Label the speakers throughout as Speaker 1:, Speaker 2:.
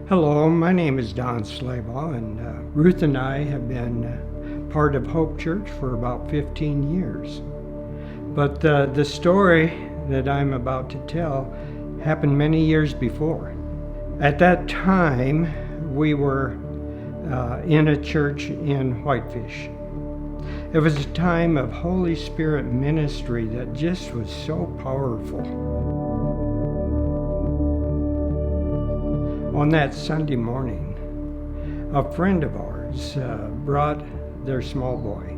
Speaker 1: Hello, my name is Don Slabaugh, and Ruth and I have been part of Hope Church for about 15 years. But the story that I'm about to tell happened many years before. At that time, we were in a church in Whitefish. It was a time of Holy Spirit ministry that just was so powerful. On that Sunday morning, a friend of ours brought their small boy.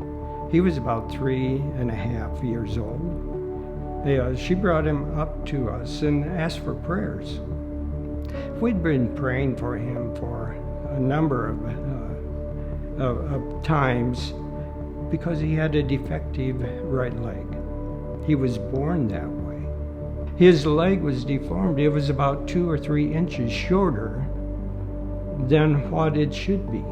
Speaker 1: He was about 3.5 years old. She brought him up to us and asked for prayers. We'd been praying for him for a number of times because he had a defective right leg. He was born that way. His leg was deformed. It was about 2 or 3 inches shorter than what it should be.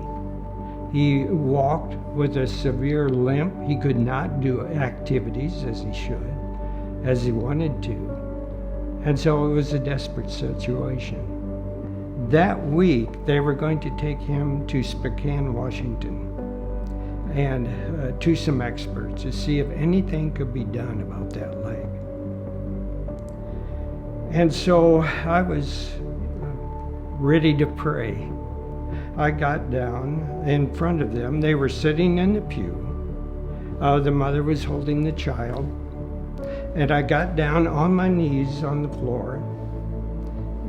Speaker 1: He walked with a severe limp. He could not do activities as he should, as he wanted to. And so it was a desperate situation. That week, they were going to take him to Spokane, Washington, and to some experts to see if anything could be done about that leg. And so I was ready to pray. I got down in front of them. They were sitting in the pew. The mother was holding the child. And I got down on my knees on the floor.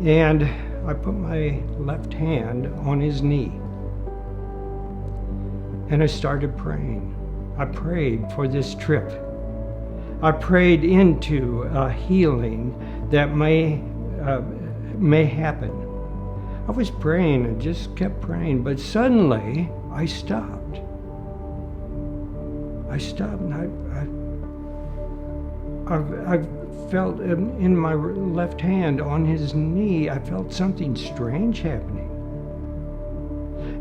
Speaker 1: And I put my left hand on his knee. And I started praying. I prayed for this trip. I prayed into a healing that may happen. I was praying and just kept praying, but suddenly I stopped. I stopped, and I felt in my left hand on his knee, I felt something strange happening.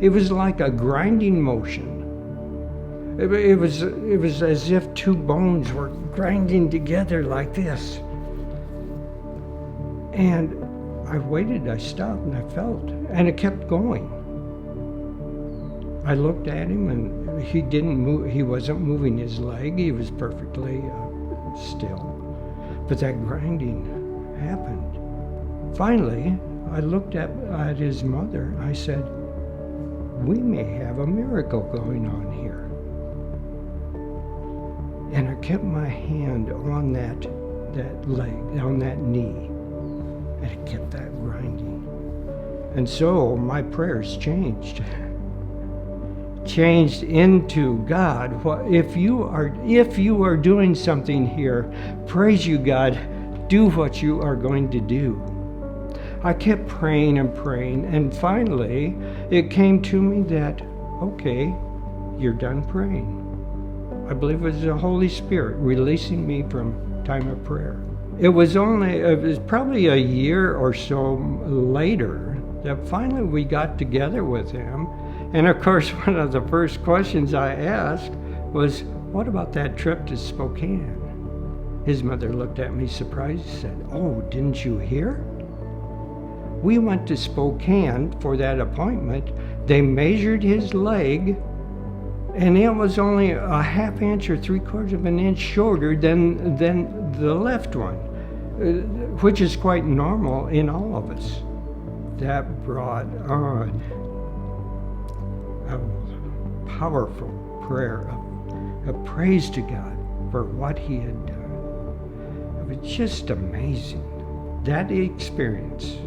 Speaker 1: It was like a grinding motion. It was as if two bones were grinding together like this. And I waited, I stopped, and I felt, and it kept going. I looked at him, and he didn't move. He wasn't moving his leg. He was perfectly still. But that grinding happened. Finally, I looked at his mother. I said, "We may have a miracle going on here." And I kept my hand on that leg, on that knee, and it kept that grinding. And so my prayers changed into, God, if you are doing something here, praise you, God, do what you are going to do. I kept praying and praying, and finally it came to me that, okay, you're done praying. I believe it was the Holy Spirit releasing me from time of prayer. It was probably a year or so later that finally we got together with him. And of course, one of the first questions I asked was, "What about that trip to Spokane?" His mother looked at me surprised and said, "Oh, didn't you hear? We went to Spokane for that appointment. They measured his leg, and it was only a half inch or 3/4 of an inch shorter than the left one, which is quite normal in all of us." That brought on a powerful prayer of praise to God for what he had done. It was just amazing. That experience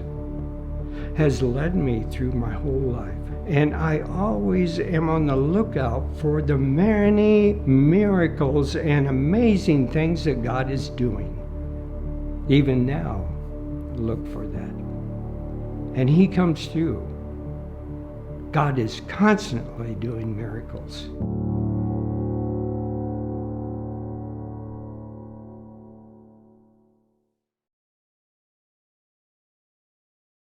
Speaker 1: has led me through my whole life. And I always am on the lookout for the many miracles and amazing things that God is doing. Even now, look for that. And he comes through. God is constantly doing miracles.